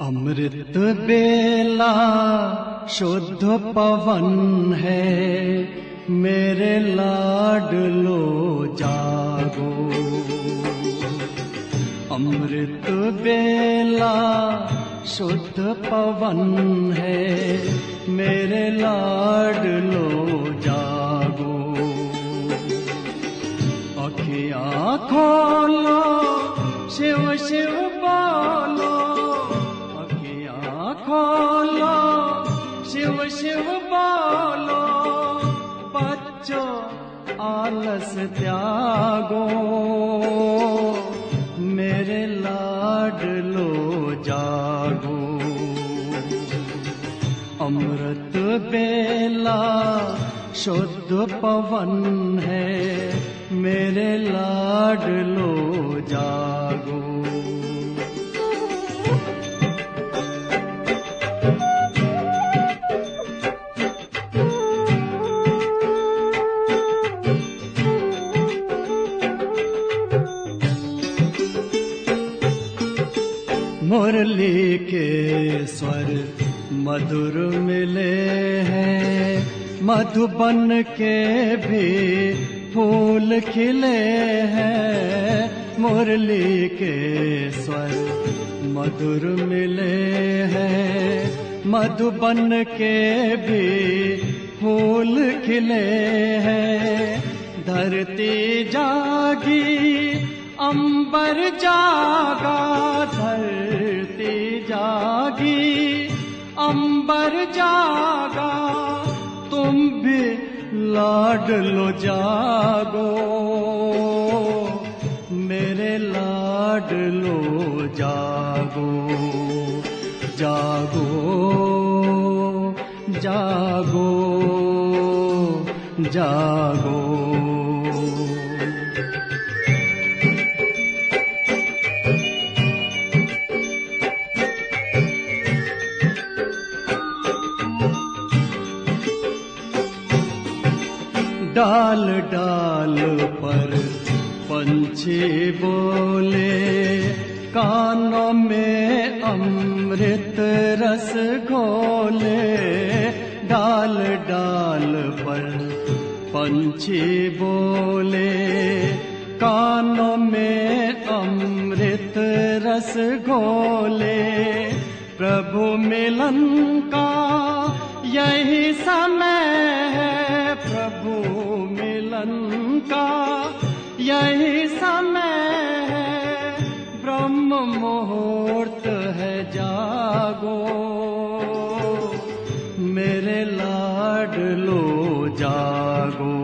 अमृत बेला शुद्ध पवन है, मेरे लाडलो जागो। अमृत बेला शुद्ध पवन है, मेरे लाडलो जागो। अखियाँ खोलो, शिव शिव बोलो, अखियाँ खोलो, शिव शिव बोलो। बच्चों आलस त्यागो, मेरे लाडलो जागो। अमृत बेला शुद्ध पवन है, मेरे लाडलो जागो। मुरली के स्वर मधुर मिले हैं, मधुबन के भी फूल खिले हैं। मुरली के स्वर मधुर मिले हैं, मधुबन के भी फूल खिले हैं। धरती जागी, अंबर जागा, धरती जागी, अंबर जागा। तुम भी लाडलो जागो, मेरे लाडलो जागो। जागो जागो जागो। डाल डाल पर पंछी बोले, कानों में अमृत रस घोले। डाल डाल पर पंछी बोले, कानों में अमृत रस घोले। प्रभु मिलन का यही समय है, प्रभु मिलन का यही समय है। ब्रह्म मुहूर्त है, जागो, मेरे लाडलो जागो।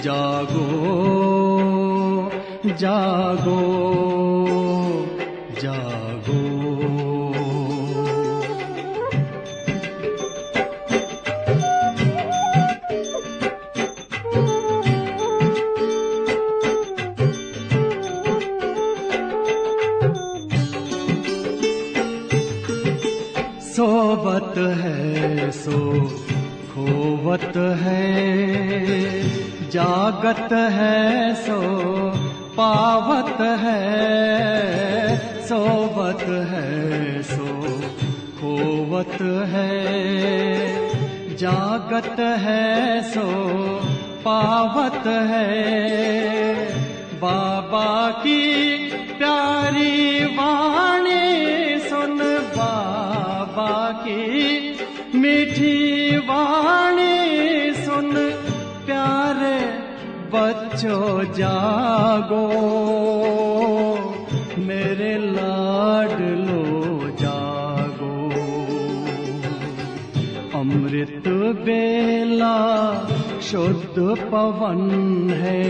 जागो जागो जागो। सोवत है सो खोवत है, जागत है सो पावत है। सोवत है सो खोवत है, जागत है सो पावत है। बाबा की प्यारी वाणी सुन, बाबा की मीठी वाणी सुन। प्यारे बच्चों जागो, मेरे लाडलो जागो। अमृत बेला शुद्ध पवन है,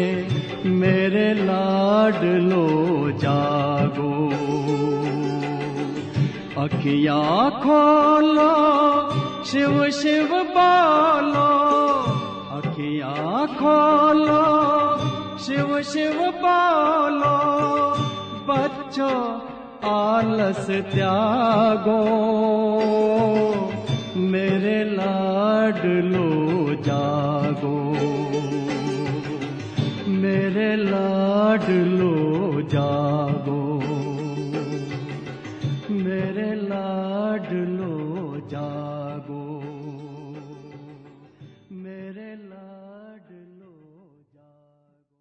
मेरे लाडलो जागो। अखियाँ खोलो, शिव शिव बोलो, अखियाँ खोलो, शिव शिव बोलो। बच्चों आलस त्यागो, मेरे लाडलो जागो। मेरे लाडलो जागो, मेरे लाडलो जागो, मेरे लाडलो जागो।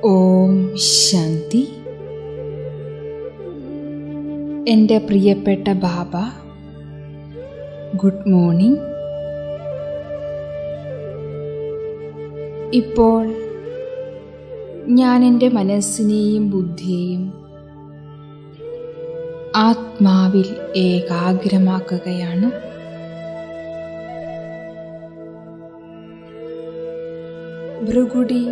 ഓം ശാന്തി. എൻ്റെ പ്രിയപ്പെട്ട ബാബ, ഗുഡ് മോർണിംഗ്. ഇപ്പോൾ ഞാൻ എൻ്റെ മനസ്സിനെയും ബുദ്ധിയെയും ആത്മാവിൽ ഏകാഗ്രമാക്കുകയാണ്. ഭൃഗുടി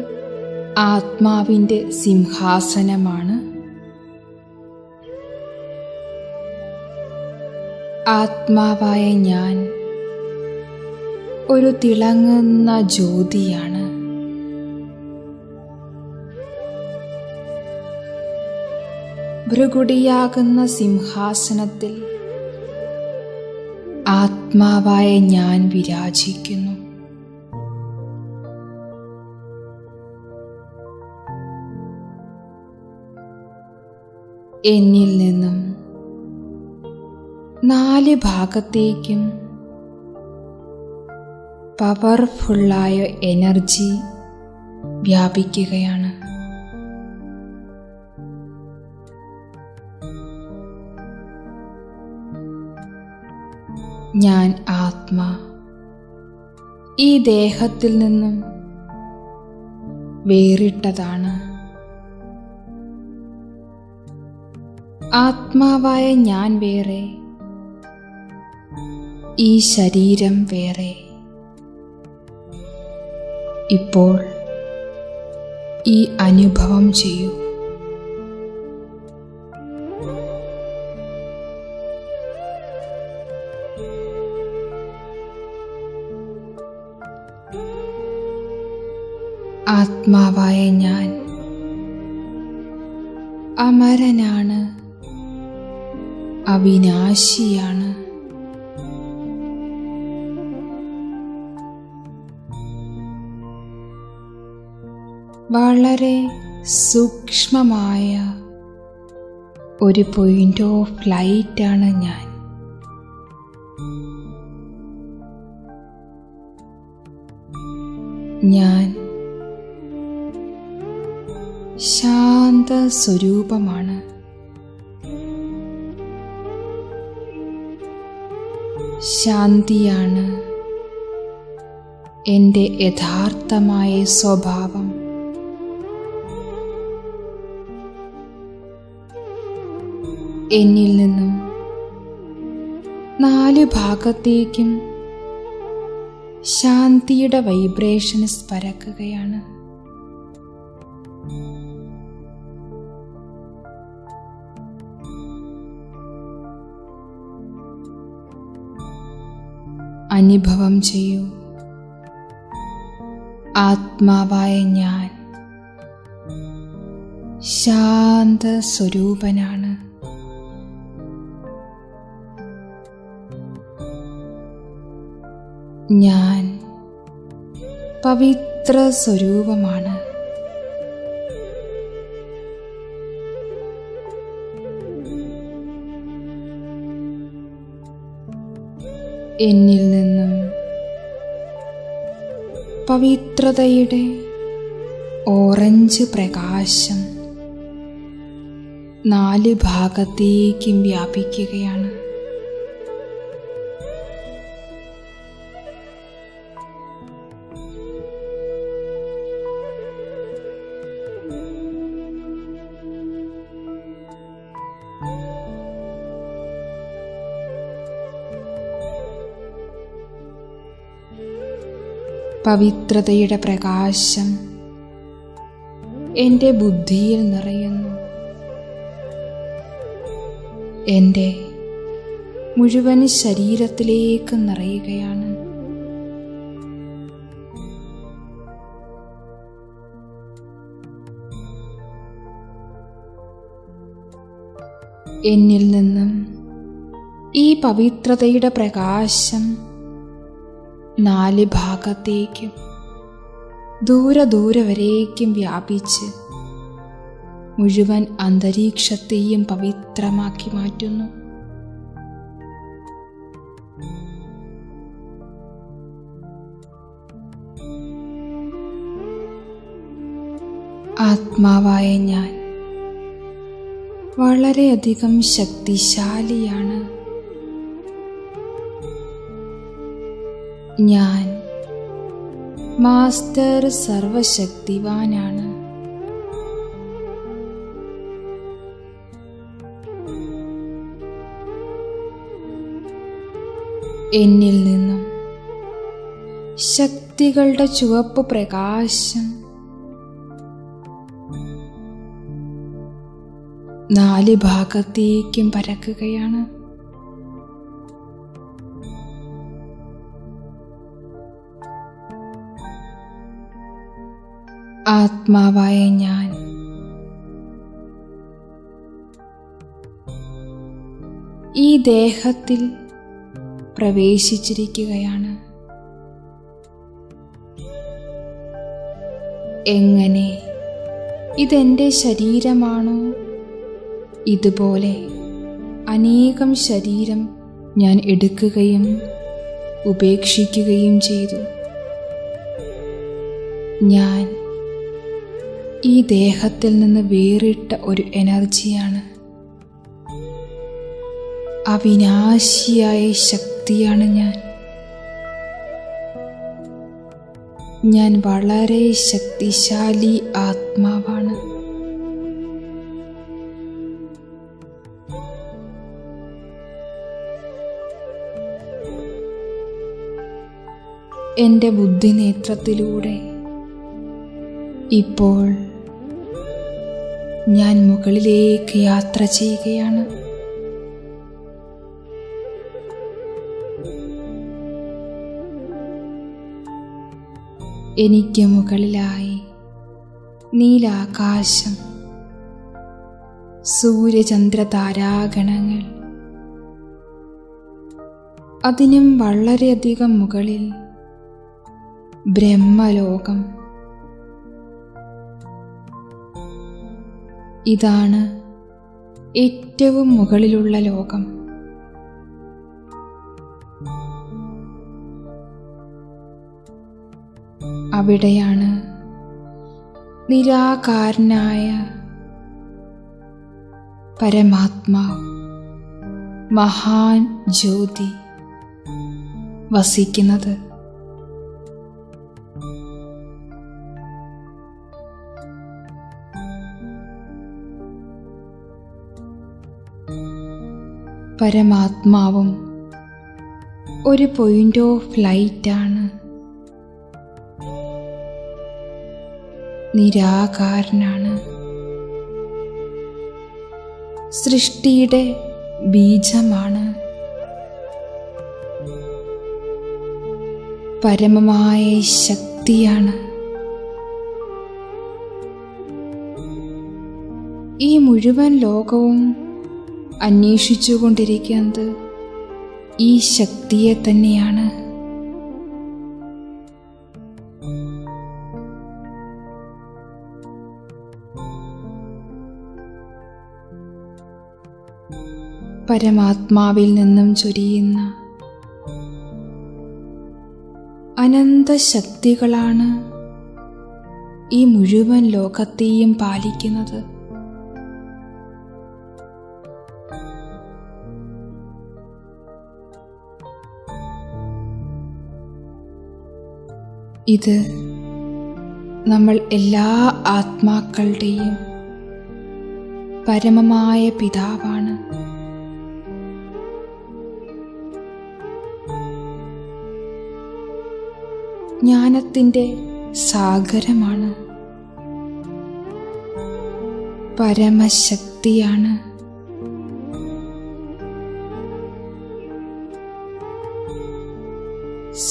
ആത്മാവിൻ്റെ സിംഹാസനമാണ്. ആത്മാവായ ഞാൻ ഒരു തിളങ്ങുന്ന ജ്യോതിയാണ്. ഭൃഗുടിയാകുന്ന സിംഹാസനത്തിൽ ആത്മാവായ ഞാൻ വിരാജിക്കുന്നു. എന്നിൽ നിന്നും 4 ഭാഗത്തേക്കും പവർഫുള്ളായ എനർജി വ്യാപിക്കുകയാണ്. ഞാൻ ആത്മാ ഈ ദേഹത്തിൽ നിന്നും വേറിട്ടതാണ്. ആത്മാവായ ഞാൻ വേറെ, ഈ ശരീരം വേറെ. ഇപ്പോൾ ഈ അനുഭവം ചെയ്യൂ. ആത്മാവായ ഞാൻ അമരനാണ്, അവിനാശിയാണ്. വളരെ സൂക്ഷ്മമായ ഒരു പോയിന്റ് ഓഫ് ലൈറ്റാണ് ഞാൻ. ഞാൻ ശാന്ത സ്വരൂപമാണ്. ശാന്തിയാണ് എൻ്റെ യഥാർത്ഥമായ സ്വഭാവം. എന്നിൽ നിന്നും 4 ഭാഗത്തേക്കും ശാന്തിയുടെ വൈബ്രേഷൻസ് പരക്കുകയാണ്. അനുഭവം ചെയ്യൂ. ആത്മാവായ ഞാൻ ശാന്ത സ്വരൂപനാണ്. ഞാൻ പവിത്ര സ്വരൂപമാണ്. എന്നിൽ നിന്നും പവിത്രതയുടെ ഓറഞ്ച് പ്രകാശം 4 ഭാഗത്തേക്കും വ്യാപിക്കുകയാണ്. പവിത്രതയുടെ പ്രകാശം എൻ്റെ ബുദ്ധിയിൽ നിറയുന്നു. എൻ്റെ മുഴുവൻ ശരീരത്തിലേക്ക് നിറയുകയാണ്. എന്നിൽ നിന്നും ഈ പവിത്രതയുടെ പ്രകാശം 4 ഭാഗത്തേക്കും ദൂരെ വരേക്കും വ്യാപിച്ച് മുഴുവൻ അന്തരീക്ഷത്തെയും പവിത്രമാക്കി മാറ്റുന്നു. ആത്മാവായ ഞാൻ വളരെയധികം ശക്തിശാലിയാണ്. ഞാൻ മാസ്റ്റർ സർവശക്തിവാനാണ്. എന്നിൽ നിന്നും ശക്തികളുടെ ചുവപ്പ് പ്രകാശം 4 ഭാഗത്തേക്കും പരക്കുകയാണ്. ആത്മാവായ ഞാൻ ഈ ദേഹത്തിൽ പ്രവേശിച്ചിരിക്കുകയാണ്. എങ്ങനെ ഇതെൻ്റെ ശരീരമാണോ, ഇതുപോലെ അനേകം ശരീരം ഞാൻ എടുക്കുകയും ഉപേക്ഷിക്കുകയും ചെയ്തു. ഞാൻ ഈ ദേഹത്തിൽ നിന്ന് വേറിട്ട ഒരു എനർജിയാണ്. അവിനാശിയായ ശക്തിയാണ് ഞാൻ. ഞാൻ വളരെ ശക്തിശാലി ആത്മാവാണ്. എൻ്റെ ബുദ്ധിനേത്രത്തിലൂടെ ഇപ്പോൾ ഞാൻ മുകളിലേക്ക് യാത്ര ചെയ്യുകയാണ്. എനിക്ക് മുകളിലായി നീലാകാശം, സൂര്യചന്ദ്ര താരാഗണങ്ങൾ, അതിനും വളരെയധികം മുകളിൽ ബ്രഹ്മലോകം. ഇതാണ് ഏറ്റവും മുകളിലുള്ള ലോകം. അവിടെയാണ് നിരാകാരനായ പരമാത്മാവ്, മഹാൻ ജ്യോതി വസിക്കുന്നത്. പരമാത്മാവും ഒരു പോയിന്റ് ഓഫ് ലൈറ്റാണ്. നിരാകാരനാണ്. സൃഷ്ടിയുടെ ബീജമാണ്. പരമമായ ശക്തിയാണ്. ഈ മുഴുവൻ ലോകവും അന്വേഷിച്ചുകൊണ്ടിരിക്കുന്നത് ഈ ശക്തിയെ തന്നെയാണ്. പരമാത്മാവിൽ നിന്നും ചൊരിയുന്ന അനന്തശക്തികളാണ് ഈ മുഴുവൻ ലോകത്തെയും പാലിക്കുന്നത്. ഇത് നമ്മൾ എല്ലാ ആത്മാക്കളുടെയും പരമമായ പിതാവാണ്. ജ്ഞാനത്തിൻ്റെ സാഗരമാണ്. പരമശക്തിയാണ്.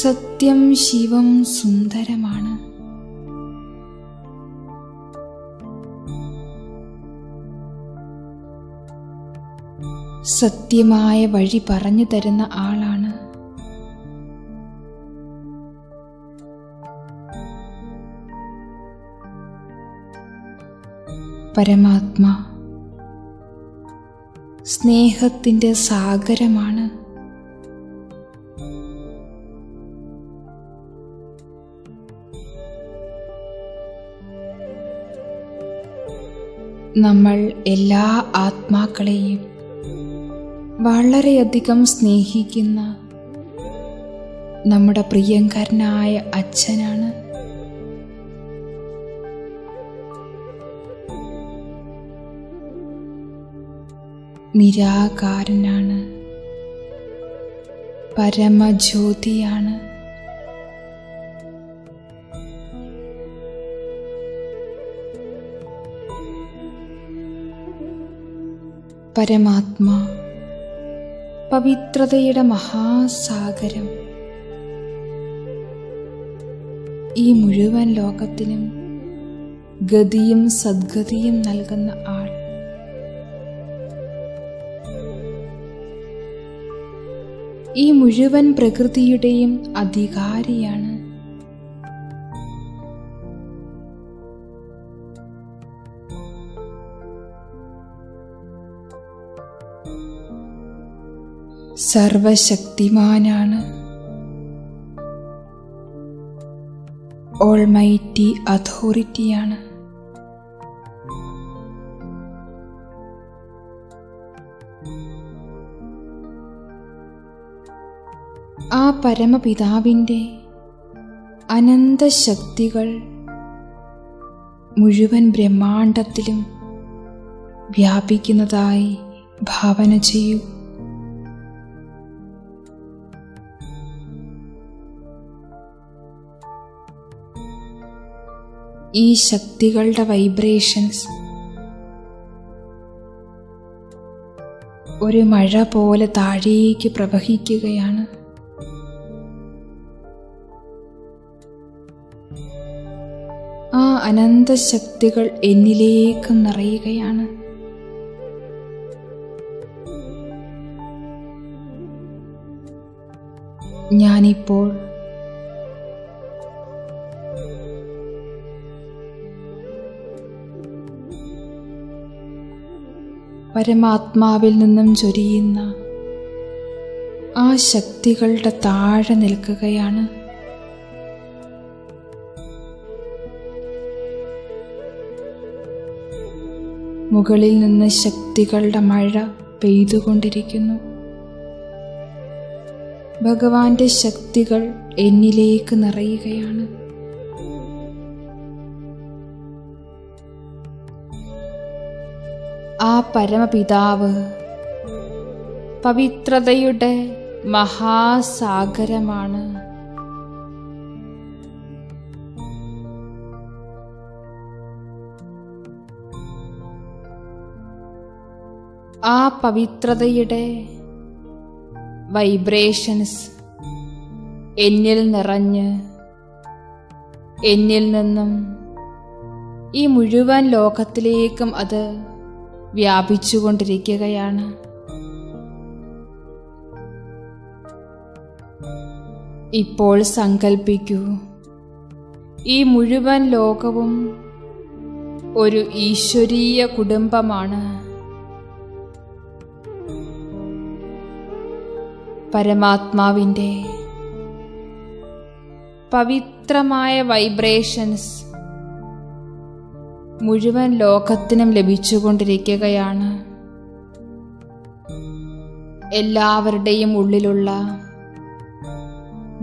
സത്യം ശിവം സുന്ദരമാണ്. സത്യമായ വഴി പറഞ്ഞു തരുന്ന ആളാണ്. പരമാത്മാ സ്നേഹത്തിൻ്റെ സാഗരമാണ്. നമ്മൾ എല്ലാ ആത്മാക്കളെയും വളരെയധികം സ്നേഹിക്കുന്ന നമ്മുടെ പ്രിയങ്കരനായ അച്ഛനാണ്. നിരാകാരനാണ്. പരമജ്യോതിയാണ്. പരമാത്മാ, പവിത്രതയുടെ മഹാസാഗരം, ഈ മുഴുവൻ ലോകത്തിനും ഗതിയും സദ്ഗതിയും നൽകുന്ന ആൾ, ഈ മുഴുവൻ പ്രകൃതിയുടെയും അധികാരിയാണ്. സർവശക്തിമാനാണ്. ഓൾമൈറ്റി അതോറിറ്റിയാണ്. ആ പരമപിതാവിൻ്റെ അനന്തശക്തികൾ മുഴുവൻ ബ്രഹ്മാണ്ഡത്തിലും വ്യാപിക്കുന്നതായി ഭാവന ചെയ്യൂ. ഈ ശക്തികളുടെ വൈബ്രേഷൻസ് ഒരു മഴ പോലെ താഴേക്ക് പ്രവഹിക്കുകയാണ്. ആ അനന്തശക്തികൾ എന്നിലേക്ക് നിറയുകയാണ്. ഞാനിപ്പോൾ പരമാത്മാവിൽ നിന്നും ചൊരിയുന്ന ആ ശക്തികളുടെ താഴെ നിൽക്കുകയാണ്. മുകളിൽ നിന്ന് ശക്തികളുടെ മഴ പെയ്തുകൊണ്ടിരിക്കുന്നു. ഭഗവാന്റെ ശക്തികൾ എന്നിലേക്ക് നിറയുകയാണ്. ആ പരമപിതാവ് പവിത്രതയുടെ മഹാസാഗരമാണ്. ആ പവിത്രതയുടെ വൈബ്രേഷൻസ് എന്നിൽ നിറഞ്ഞ് എന്നിൽ നിന്നും ഈ മുഴുവൻ ലോകത്തിലേക്കും അത് വ്യാപിച്ചുകൊണ്ടിരിക്കുകയാണ്. ഇപ്പോൾ സങ്കൽപ്പിക്കൂ, ഈ മുഴുവൻ ലോകവും ഒരു ഈശ്വരീയ കുടുംബമാണ്. പരമാത്മാവിൻ്റെ പവിത്രമായ വൈബ്രേഷൻസ് മുഴുവൻ ലോകത്തിനും ലഭിച്ചുകൊണ്ടിരിക്കുകയാണ്. എല്ലാവരുടെയും ഉള്ളിലുള്ള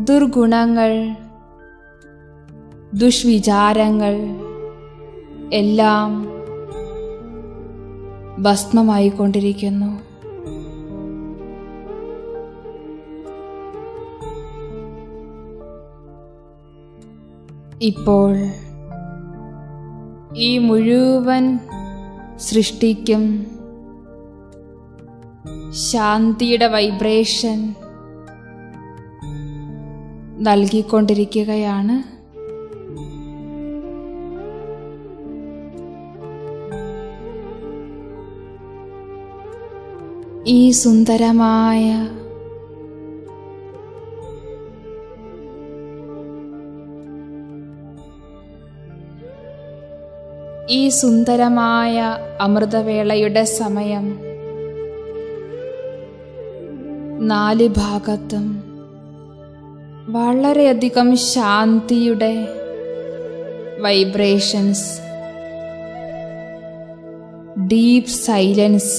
ദുർഗുണങ്ങൾ, ദുഷ്വിചാരങ്ങൾ എല്ലാം ഭസ്മമായിക്കൊണ്ടിരിക്കുന്നു. ഇപ്പോൾ ഈ മുഴുവൻ സൃഷ്ടിക്കും ശാന്തിയുടെ വൈബ്രേഷൻ നൽകിക്കൊണ്ടിരിക്കുകയാണ്. ഈ സുന്ദരമായ അമൃതവേളയുടെ സമയം 4 ഭാഗത്തും വളരെയധികം ശാന്തിയുടെ വൈബ്രേഷൻസ്, ഡീപ്പ് സൈലൻസ്,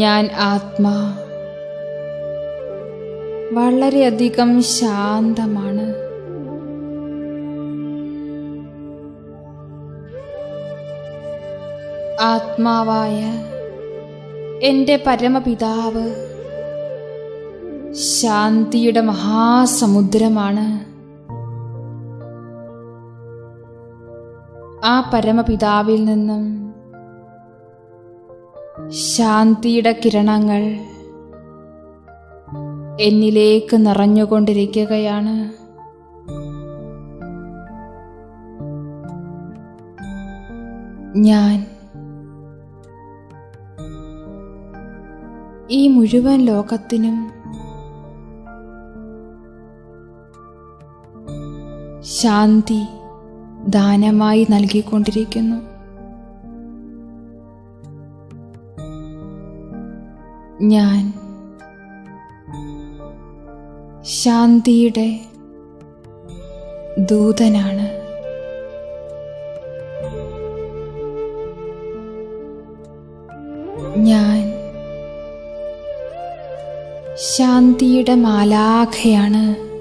ഞാൻ ആത്മാ വളരെയധികം ശാന്തമാണ്. ആത്മാവായ എൻ്റെ പരമപിതാവ് ശാന്തിയുടെ മഹാസമുദ്രമാണ്. ആ പരമപിതാവിൽ നിന്നും ശാന്തിയുടെ കിരണങ്ങൾ എന്നിലേക്ക് നിറഞ്ഞുകൊണ്ടിരിക്കുകയാണ്. ഞാൻ ഈ മുഴുവൻ ലോകത്തിനും ശാന്തി ദാനമായി നൽകിക്കൊണ്ടിരിക്കുന്നു. ഞാൻ ശാന്തിയുടെ ദൂതനാണ്. ഞാൻ ശാന്തിയുടെ മാലാഖയാണ്.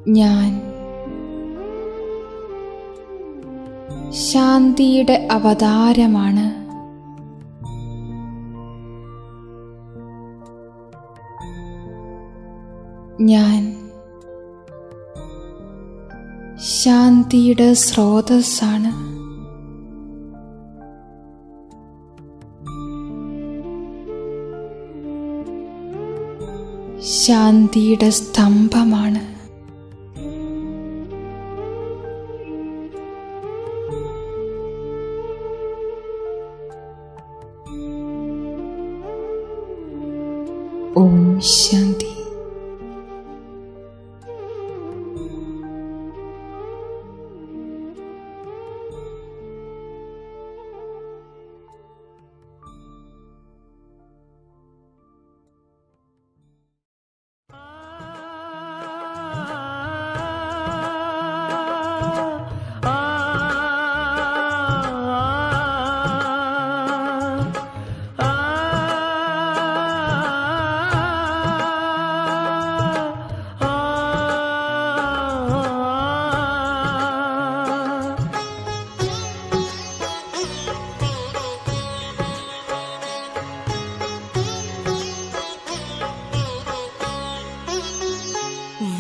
ഞാൻ ശാന്തിയുടെ അവതാരമാണ്. ഞാൻ ശാന്തിയുടെ സ്രോതസ്സാണ്. ശാന്തിയുടെ സ്തംഭമാണ്. ഓം ശാന്തി.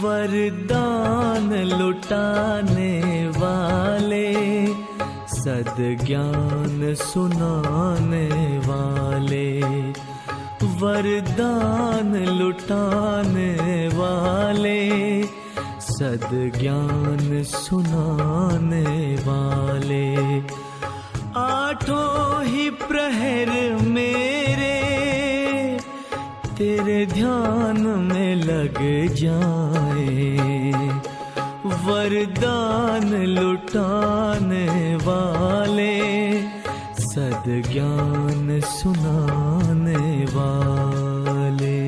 वरदान लुटाने वाले, सद्ज्ञान सुनाने वाले, वरदान लुटाने वाले, सद्ज्ञान सुनाने वाले, आठों ही प्रहर मेरे तेरे ध्यान में लग जाए। वरदान लुटाने वाले, सद्ज्ञान सुनाने वाले।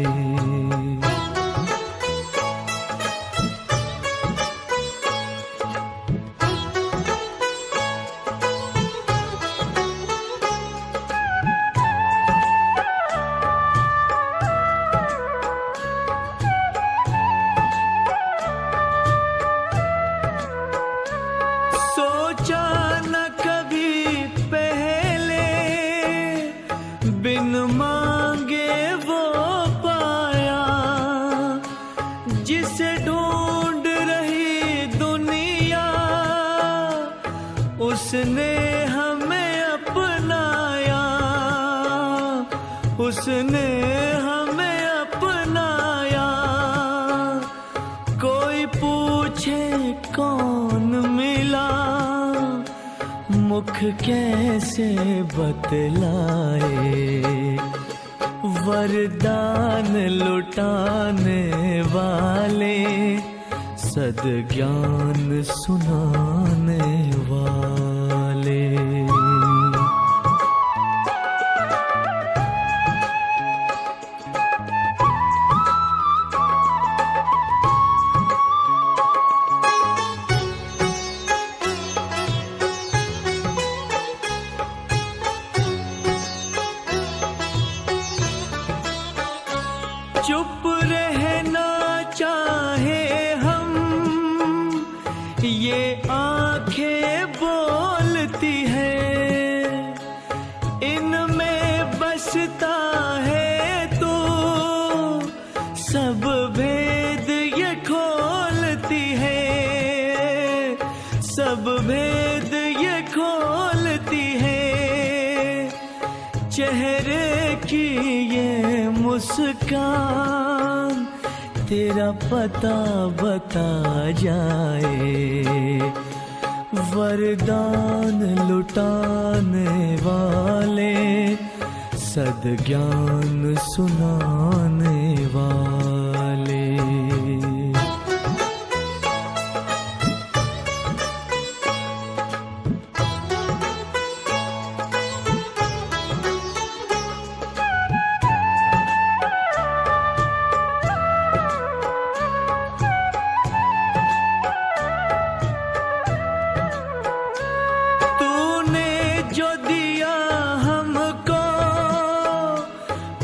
बिन मांगे वो पाया, जिसे ढूंढ रही दुनिया, उसने हमें अपनाया, उसने हमें अपनाया। कोई पूछे कौन मिला, मुख कैसे बतलाए। वरदान लुटाने वाले, सद्ज्ञान सुनाने वाले। चुप रहना चाहे हम, ये आंखें बोल खोलती है, सब भेद ये खोलती है। चेहरे की ये मुस्कान तेरा पता बता जाए। वरदान लुटाने वाले, सद्ज्ञान सुनाने वाले।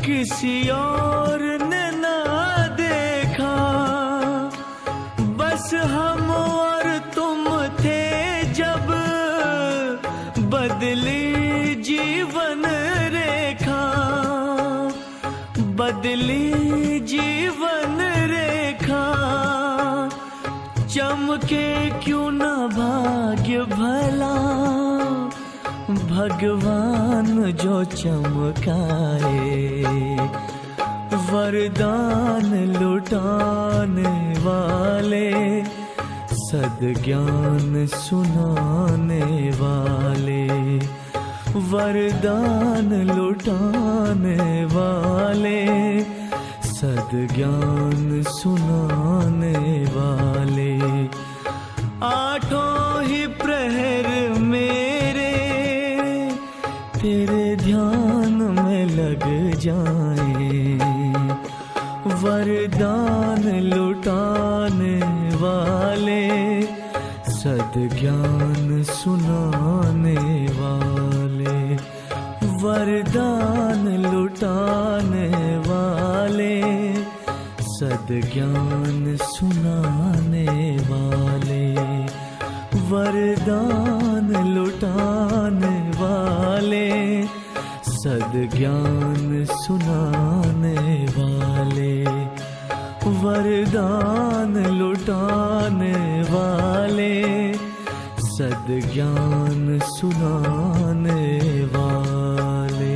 किसी और ने ना देखा, बस हम और तुम थे जब, बदली जीवन रेखा, बदली जीवन रेखा। चमके क्यों ना भाग्य भला, भगवान जो चमकाए। वरदान लुटाने वाले, सद्ज्ञान सुनाने वाले। वरदान लुटाने वाले, सद्ज्ञान सुनाने वाले। आठों ही प्रहर मेरे तेरे ध्यान में लग जाए। वरदान लुटाने वाले, सद्ज्ञान सुनाने वाले। वरदान लुटाने वाले, सद्ज्ञान सुनाने वाले। वरदान लुटाने वाले, सद्ज्ञान सुनाने वाले। वरदान लुटाने वाले, सद्ज्ञान सुनाने वाले।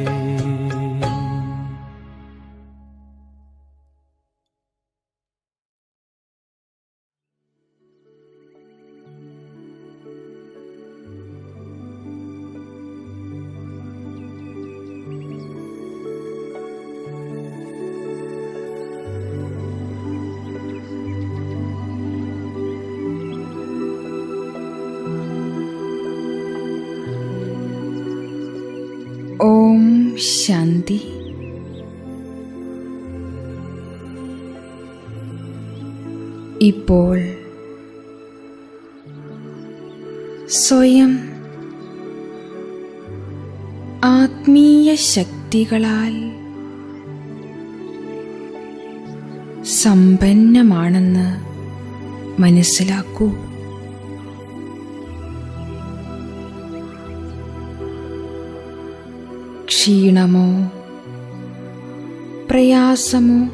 ഓം ശാന്തി. ഇപ്പോൾ സ്വയം ആത്മീയ ശക്തികളാൽ സമ്പന്നമാണെന്ന് മനസ്സിലാക്കൂ. ക്ഷീണമോ പ്രയാസമോ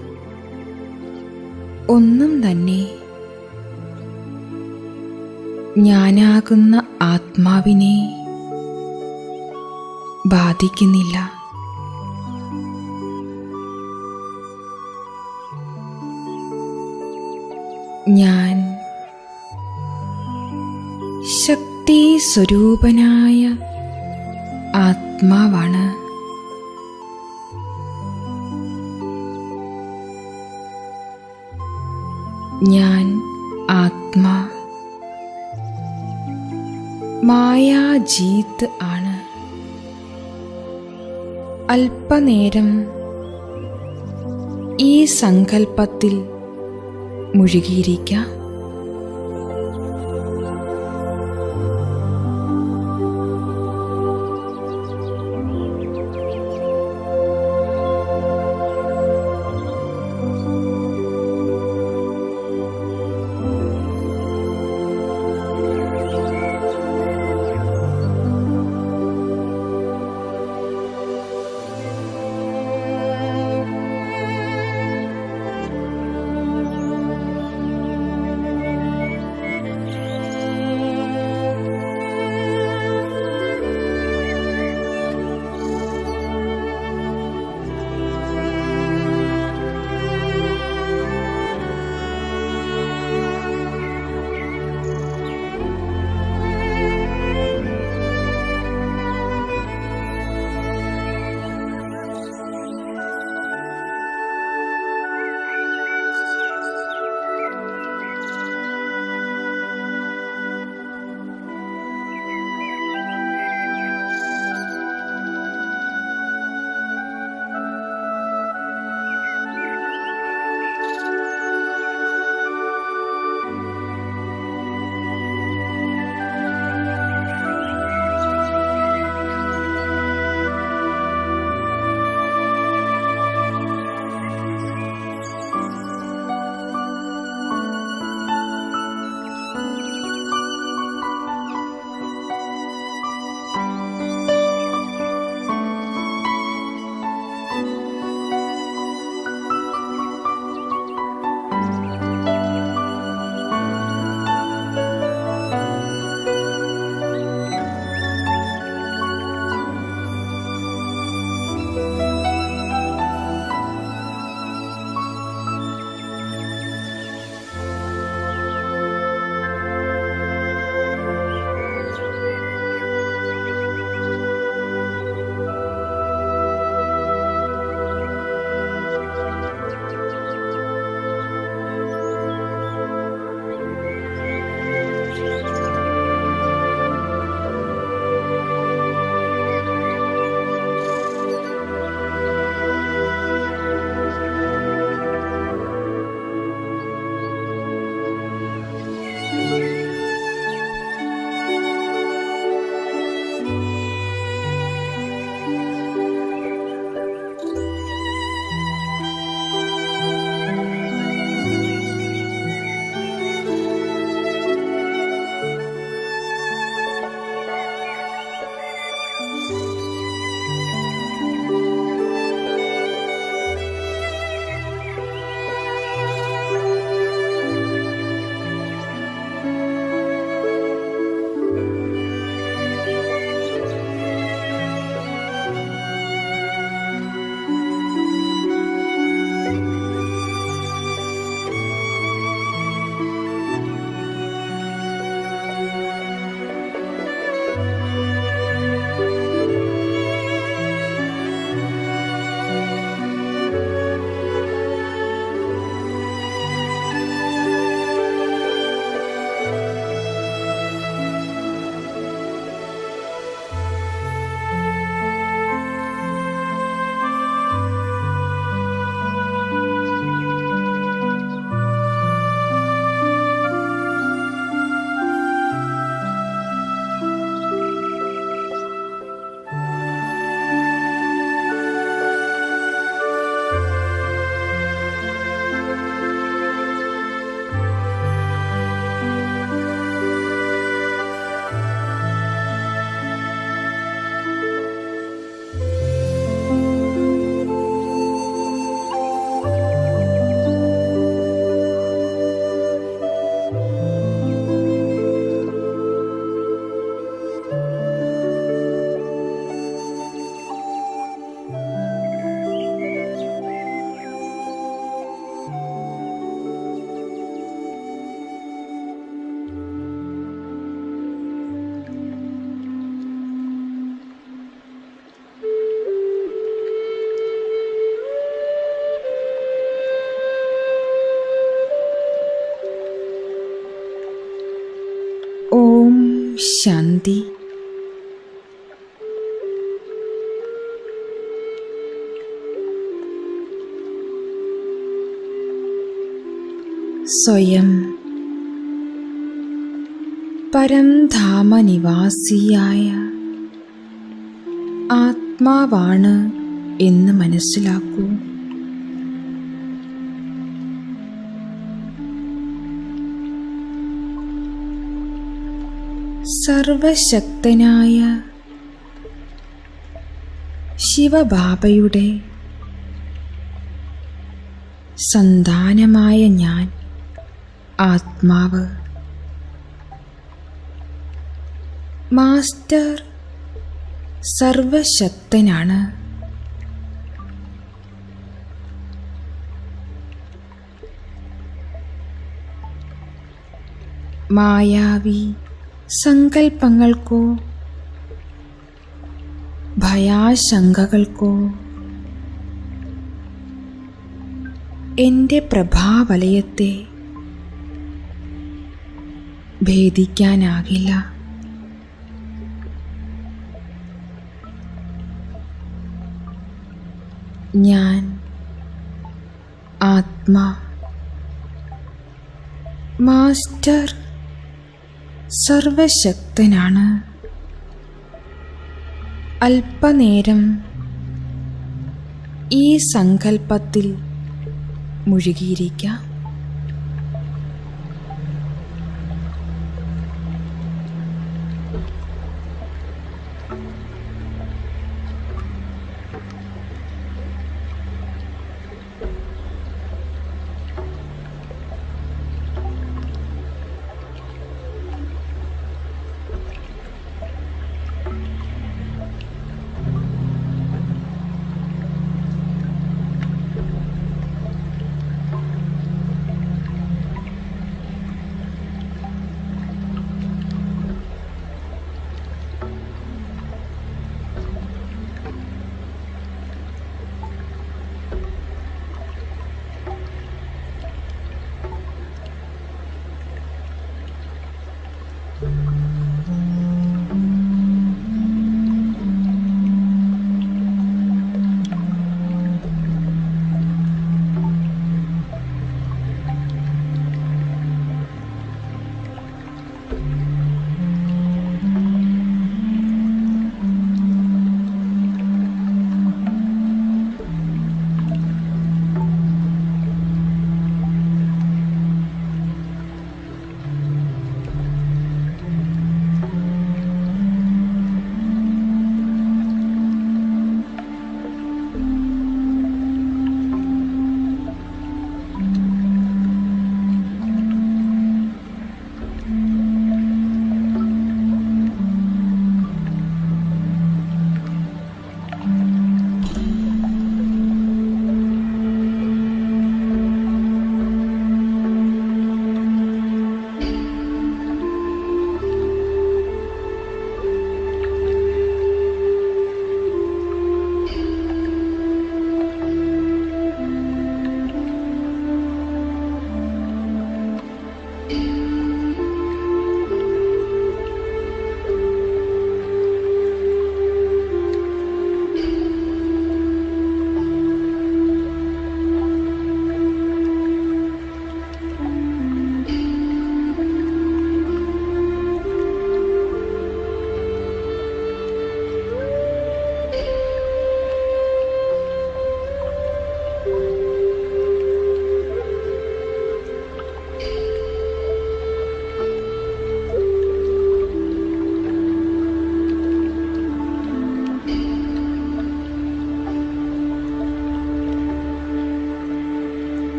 ഒന്നും തന്നെ ഞാനാകുന്ന ആത്മാവിനെ ബാധിക്കുന്നില്ല. ഞാൻ ശക്തി സ്വരൂപനായ ആത്മാവാണ്. ഞാൻ ആത്മാ മായാജീത് ആണ്. അല്പനേരം ഈ സങ്കല്പത്തിൽ മുഴുകിയിരിക്കാം. ശാന്തി. സ്വയം പരംധാമനിവാസിയായ ആത്മാവാണ് എന്ന് മനസ്സിലാക്കൂ. സർവശക്തനായ ശിവബാബയുടെ സന്താനമായ ഞാൻ ആത്മാവ് മാസ്റ്റർ സർവശക്തനാണ്. മായാവി സങ്കൽപ്പങ്ങൾക്കോ ഭയാശങ്കകൾക്കോ എൻ്റെ പ്രഭാവലയത്തെ ഭേദിക്കാനാകില്ല. ഞാൻ ആത്മാ മാസ്റ്റർ സർവശക്തനാണ്. അല്പനേരം ഈ സങ്കൽപ്പത്തിൽ മുഴുകിയിരിക്കാം.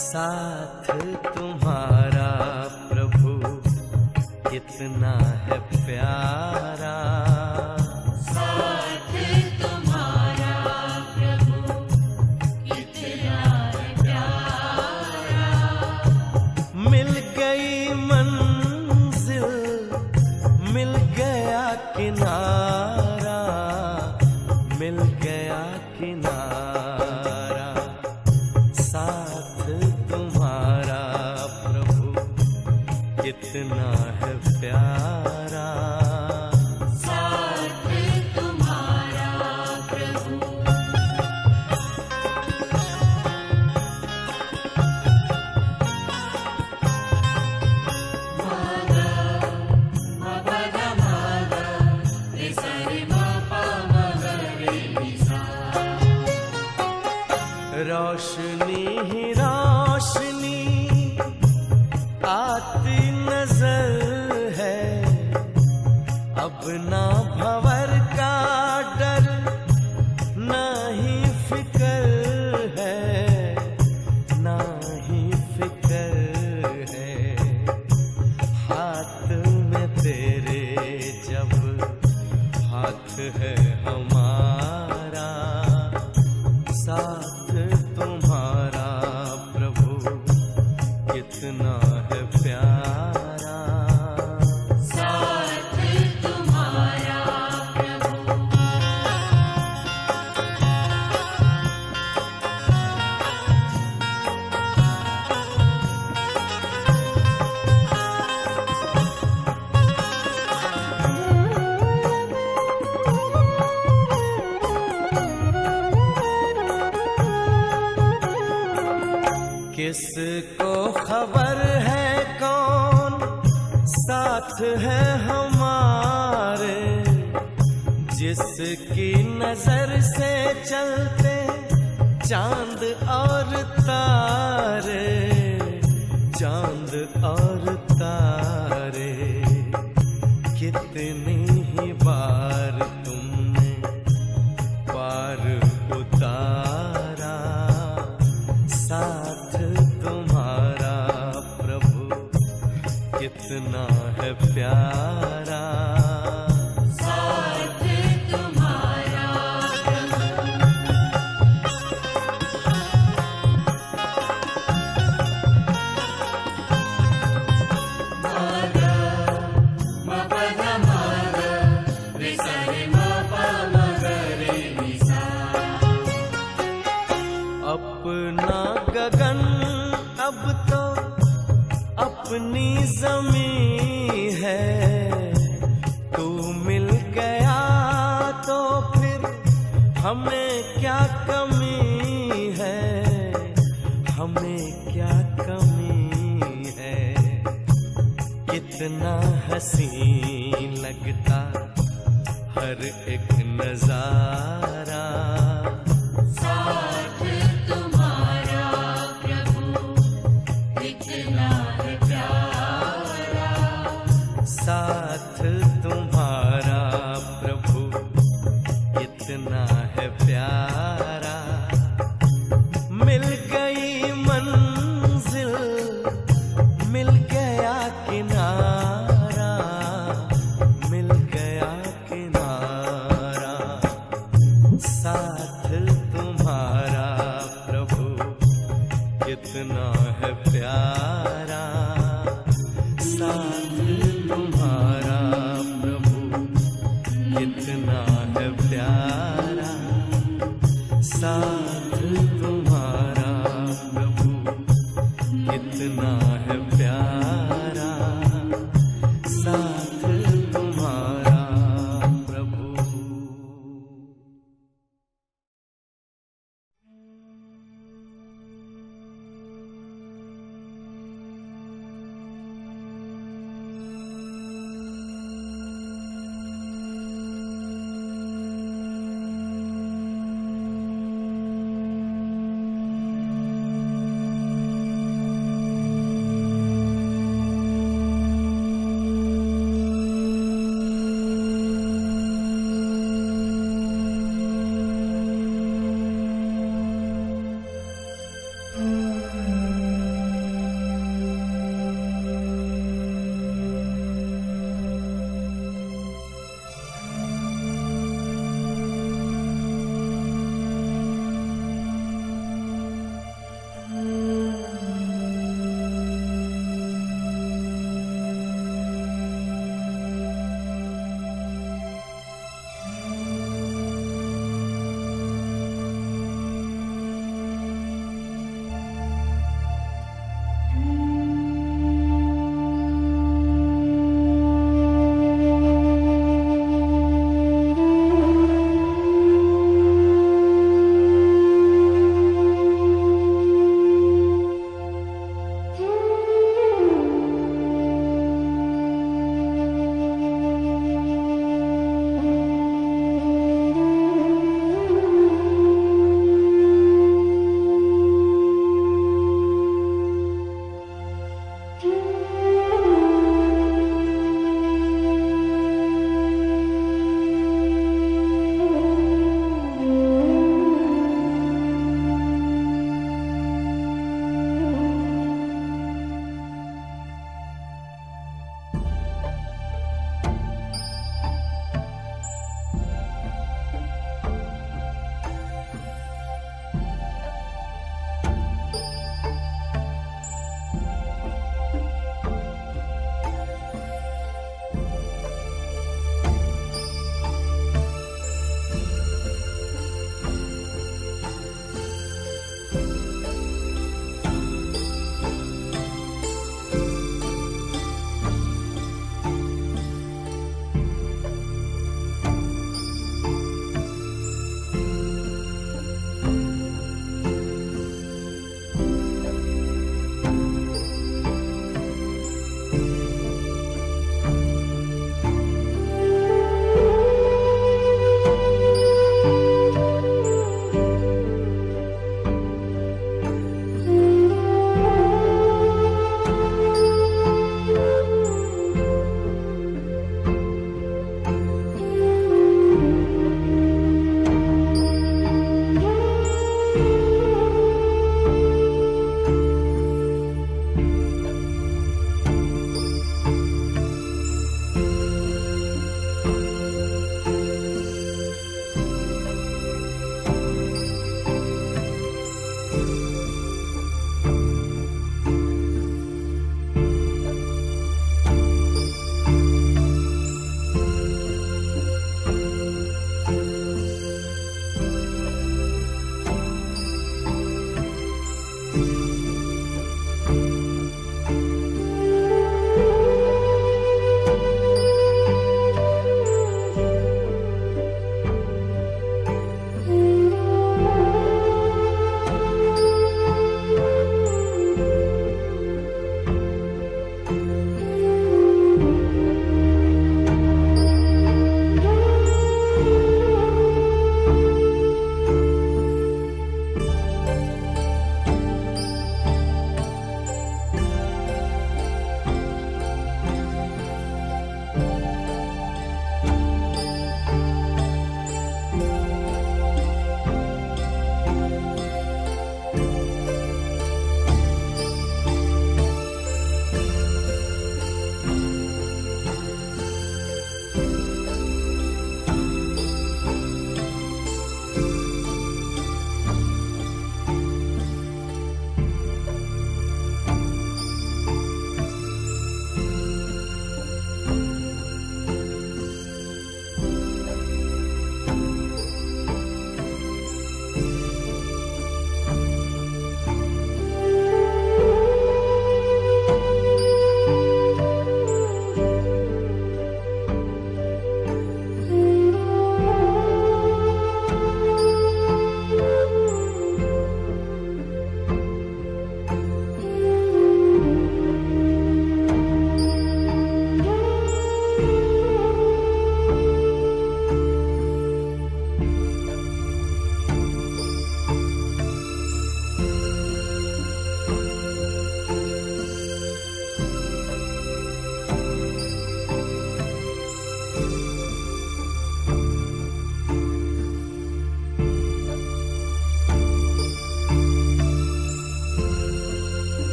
साथ तुम्हारा प्रभु कितना है प्यारा। साथ तुम्हारा प्रभु कितना है प्यारा। मिल गई मंजिल, मिल गया किनारा, मिल गया किनारा। साथ तुम्हारा प्रभु कितना है प्यारा। साथ तुम्हारा प्रभु। रोशनी ही रोशनी आती नजर है, अब ना भंवर का डर ना ही फिक्र है, ना ही फिक्र है। हाथ में तेरे जब हाथ है हमारा, साथ तुम्हारा प्रभु कितना है प्यारा। साथ तुम्हारा प्रभु। किसको खबर है कौन साथ है हमारे, जिसकी नजर से चलते चांद और तारे, चांद और तारे। कितनी ही बार तुमने पार उतारा, साथ तुम्हारा प्रभु कितना है प्यारा। साथ तुम्हारा प्रभु। अपना गगन अब तो अपनी जमीन है, तू मिल गया तो फिर हमें क्या कमी है, हमें क्या कमी है। कितना हसीन लगता हर एक नजारा, साथ तुम्हारा प्रभु कितना है प्यारा। साथ तुम्हारा प्रभु कितना है प्यारा। मिल गई मंजिल, मिल गया किनारा, मिल गया किनारा। साथ तुम्हारा प्रभु कितना है प्यारा। साथ तुम्हारा प्रभु कितना है प्यारा। साथ तुम्हारा प्रभु कितना है प्यारा। साथ तुम्हारा प्रभु।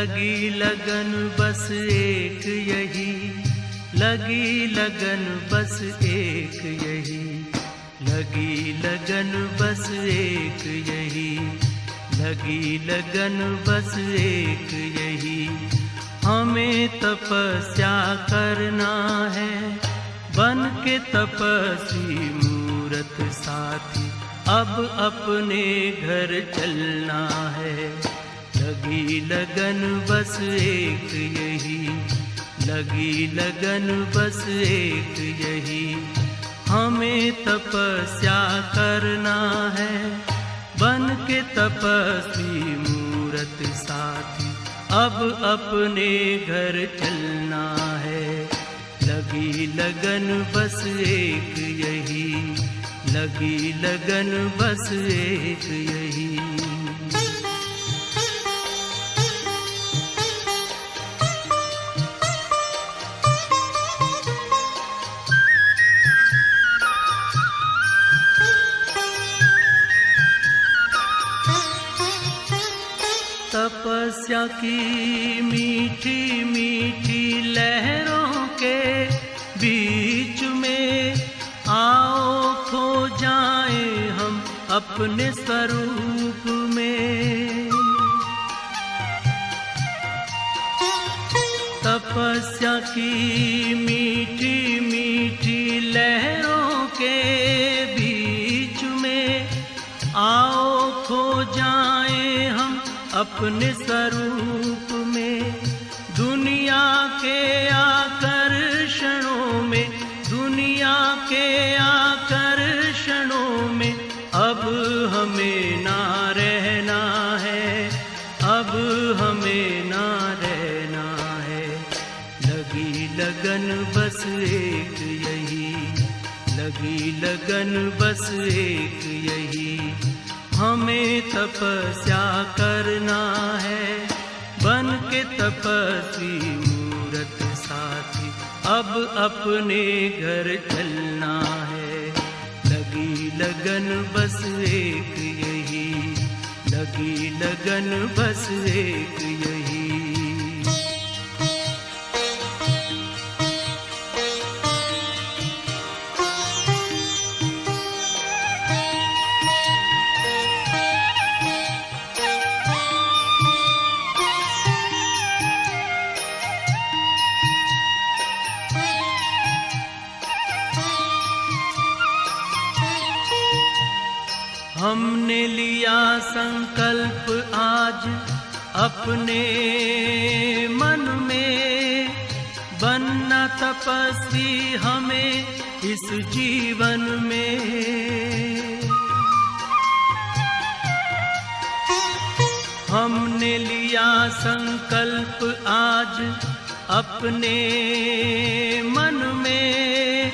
लगी लगन बस एक यही, लगी लगन बस एक यही, लगी लगन बस एक यही, लगी लगन बस एक यही। हमें तपस्या करना है बन के तपस्वी मूरत साथी, अब अपने घर चलना है। लगी लगन बस एक यही, लगी लगन बस एक यही। हमें तपस्या करना है बन के तपस्वी मूरत साथी, अब अपने घर चलना है। लगी लगन बस एक यही, लगी लगन बस एक यही। तपस्या की मीठी मीठी लहरों के बीच में आओ खो जाएं हम अपने स्वरूप में। तपस्या की मीठी मीठी लहरों के बीच में आओ खो जाएं हम अपने स्वरूप में। दुनिया के आकर्षणों में, दुनिया के आकर्षणों में अब हमें ना रहना है, अब हमें ना रहना है। लगी लगन बस एक यही, लगी लगन बस एक यही। हमें तपस्या करना है बन के तपस्वी मूरत साथी, अब अपने घर चलना है। लगी लगन बस एक यही, लगी लगन बस एक यही। हमने लिया संकल्प आज अपने मन में, बनना तपस्वी हमें इस जीवन में। हमने लिया संकल्प आज अपने मन में,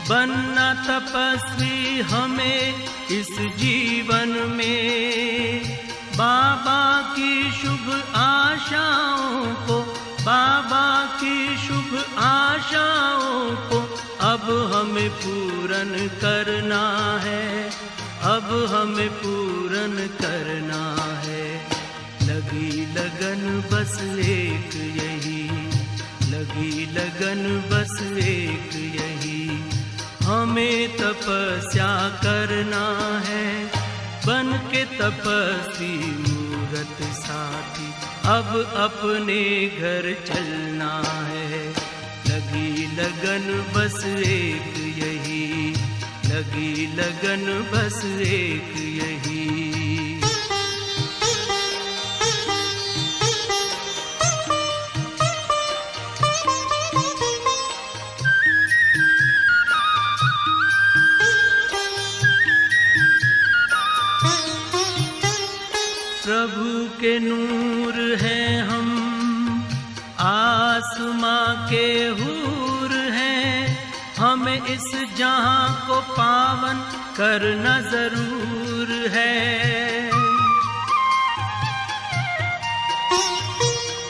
बनना तपस्वी हमें इस जीवन में। बाबा की शुभ आशाओं को, बाबा की शुभ आशाओं को अब हमें पूर्ण करना है, अब हमें पूर्ण करना है। लगी लगन बस एक यही, लगी लगन बस एक यही। हमें तपस्या करना है बन के तपस्वी मूरत साथी, अब अपने घर चलना है। लगी लगन बस एक यही, लगी लगन बस एक यही। प्रभु के नूर हैं हम, आसमां के हूर हैं। हमें इस जहां को पावन करना जरूर है।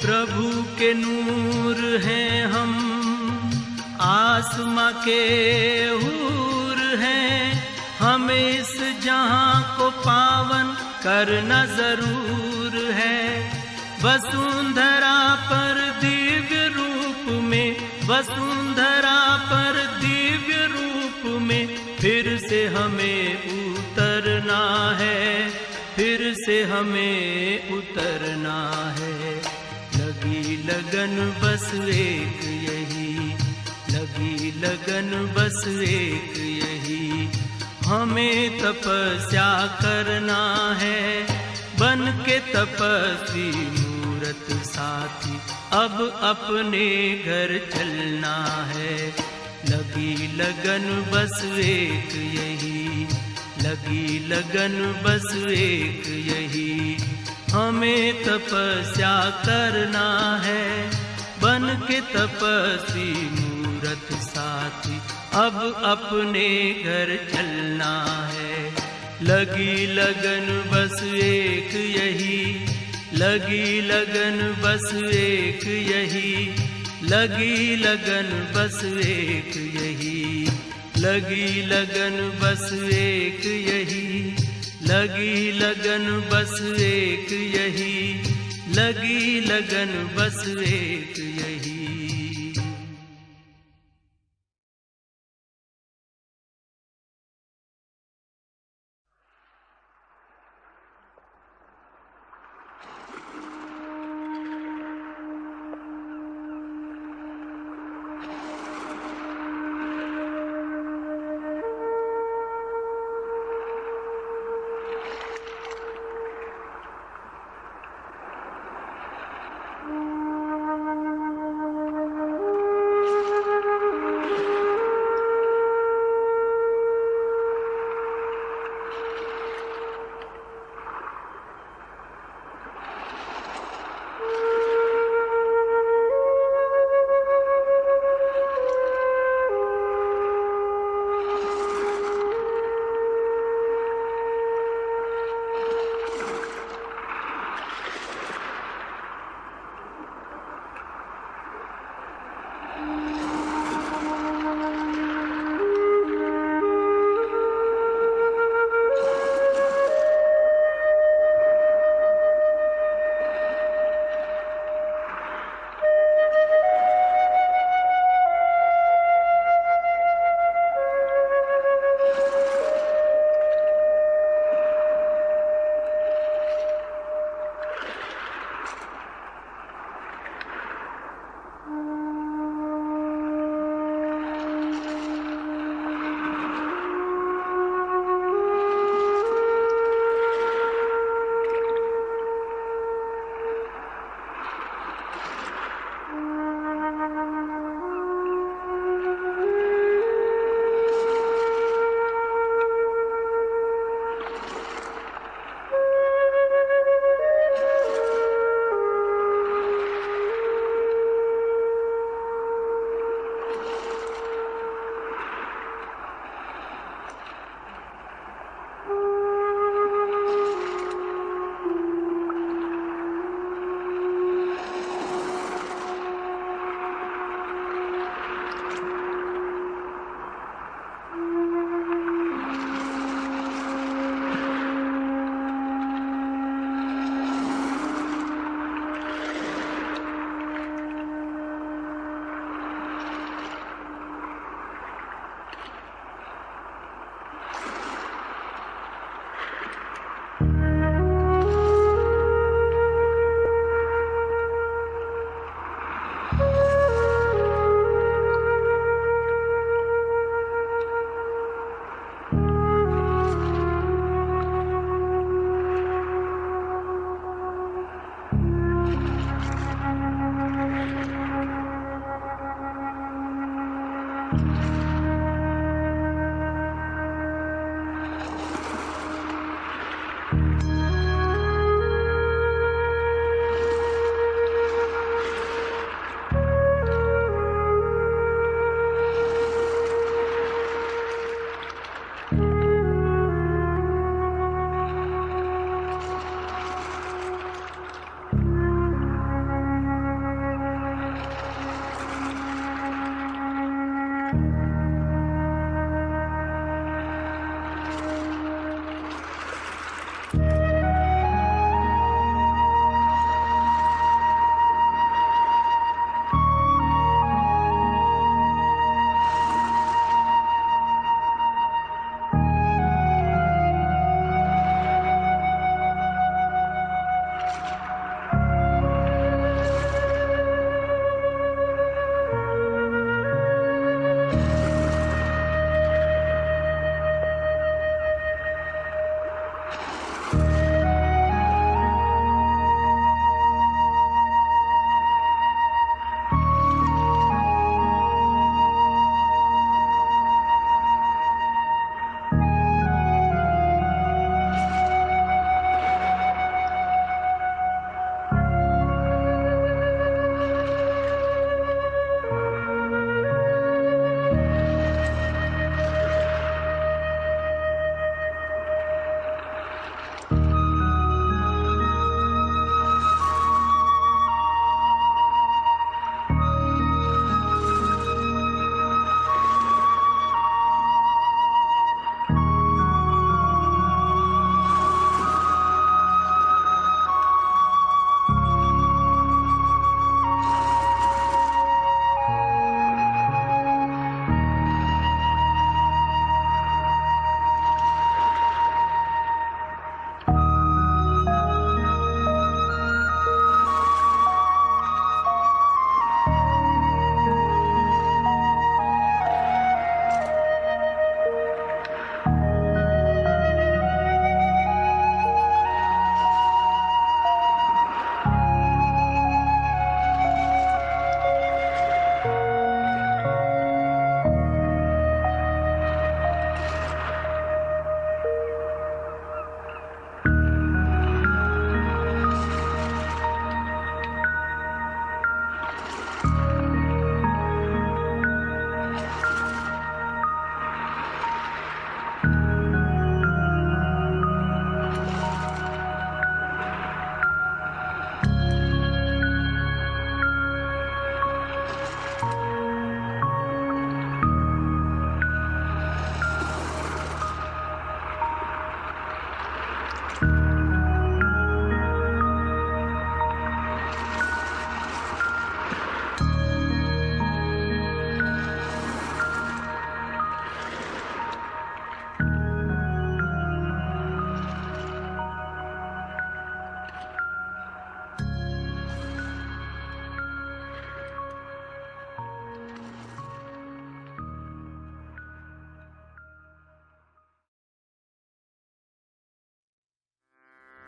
प्रभु के नूर हैं हम, आसमां के हूर हैं। हमें इस जहां को पावन करना जरूर है। वसुंधरा पर दिव्य रूप में, वसुंधरा पर दिव्य रूप में फिर से हमें उतरना है, फिर से हमें उतरना है। लगी लगन बस एक यही, लगी लगन बस एक यही, हमें तपस्या करना है, बन के तपस्वी मूरत साथी अब अपने घर चलना है। लगी लगन बस एक यही, लगी लगन बस एक यही, हमें तपस्या करना है, बन के तपस्वी मूरत साथी अब अपने घर चलना है। लगी लगन बस एक यही, लगी लगन बस एक यही, लगी लगन बस एक यही, लगी लगन बस एक यही, लगी लगन बस एक यही, लगी लगन बस एक यही।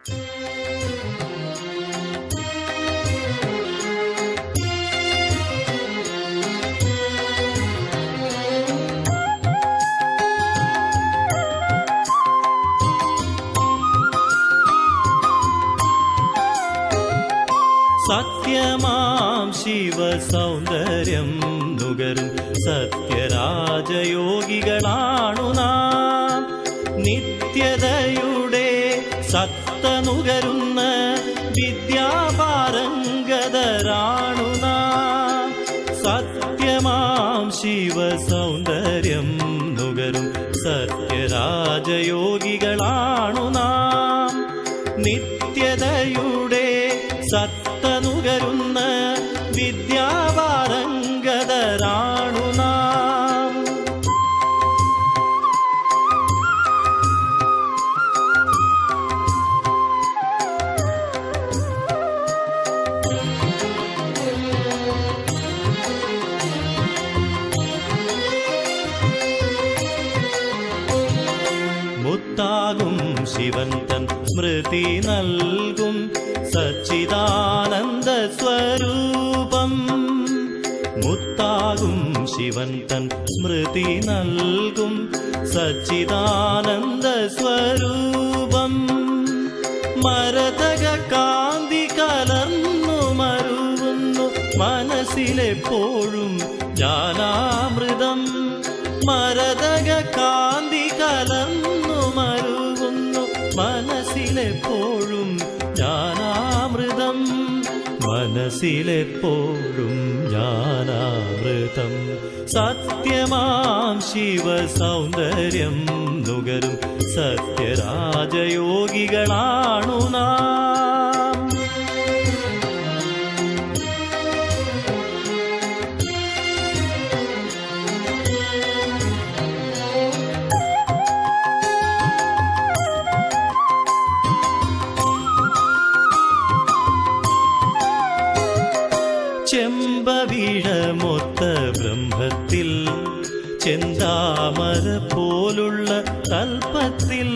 സത്യമാം ശിവസൗന്ദര്യം നുകരും സത്യരാജയോഗികളാണു നാം. നിത്യതയുടെ സത്ത നുകരുന്ന വിദ്യാപാരംഗതരാണു നാം. സത്യമാം ശിവസൗന്ദര്യം നുകരും സത്യരാജയോഗികളാണു നാം. നിത്യതയുടെ സത്തനുകരുന്ന വിദ്യാപാരംഗതരാണു നാം. മുത്താകും ശിവൻ തൻ സ്മൃതി നൽകും സച്ചിദാനന്ദ സ്വരൂപം. മുത്താകും ശിവൻ തൻ സ്മൃതി നൽകും സച്ചിദാനന്ദ സ്വരൂപം. മരതക കാന്തി കലർന്നു മരുവുന്നു മനസ്സിലെപ്പോഴും ജ്ഞാനാമൃതം. മരതക കാന്തി കലർന്നു മരുവുന്നു മനസ്സിലെപ്പോഴും ജ്ഞാനാമൃതം. മനസ്സിലെപ്പോഴും ജ്ഞാനാമൃതം. സത്യമാം ശിവസൗന്ദര്യം നുകരും സത്യരാജയോഗികളാണു നാം. ചെമ്പവിഴമൊത്ത ബ്രഹ്മത്തിൽ ചെന്താമര പോലുള്ള തൽപ്പത്തിൽ.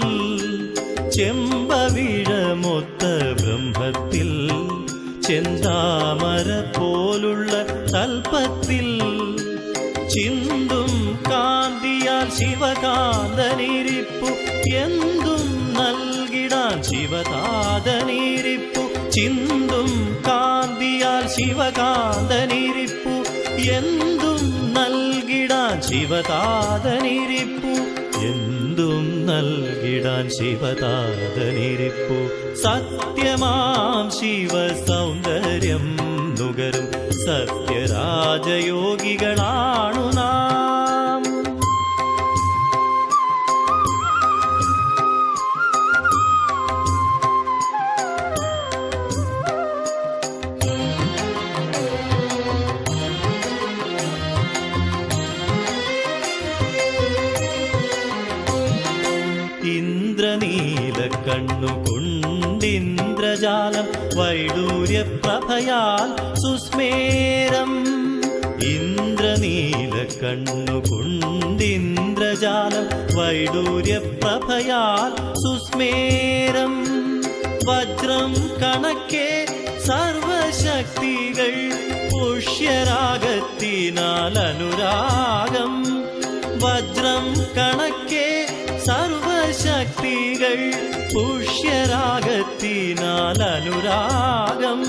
ചെമ്പവിഴമൊത്ത ബ്രഹ്മത്തിൽ ചെന്താമര പോലുള്ള തൽപ്പത്തിൽ. ചിന്തും കാന്തിയാൽ ശിവകാന്തനിരിപ്പു എന്തും നൽകിടാൻ ശിവതാതനിരിപ്പു. ചിന്തും കാന്തിയാൽ ശിവകാന്തനിരിപ്പു എന്തും നൽകിടാൻ ശിവതാതനിരിപ്പു. എന്തും നൽകിടാൻ ശിവതാതനിരിപ്പു. സത്യമാം ശിവസൗന്ദര്യം നുകരും സത്യരാജയോഗികളാണു നാം. ഇന്ദ്രനീല കണ്ണുകൊണ്ടിന്ദ്രജാലം വൈഡൂര്യപ്രഭയാൽ സുസ്മേരം. ഇന്ദ്രനീല കണ്ണുകൊണ്ടിന്ദ്രജാലം വൈഡൂര്യപ്രഭയാൽ സുസ്മേരം. വജ്രം കണക്കെ സർവശക്തികൾ പുഷ്യരാഗത്തിനാൽ അനുരാഗം. വജ്രം കണക്കെ സർവശക്തികൾ പുഷ്യരാഗത്തിനാൽ അനുരാഗം.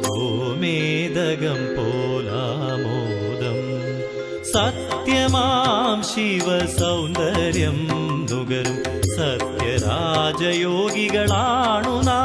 ഗോമേദകം പോലാമോദം. സത്യമാം ശിവസൗന്ദര്യം നുകരും സത്യരാജയോഗികളാണു നാം.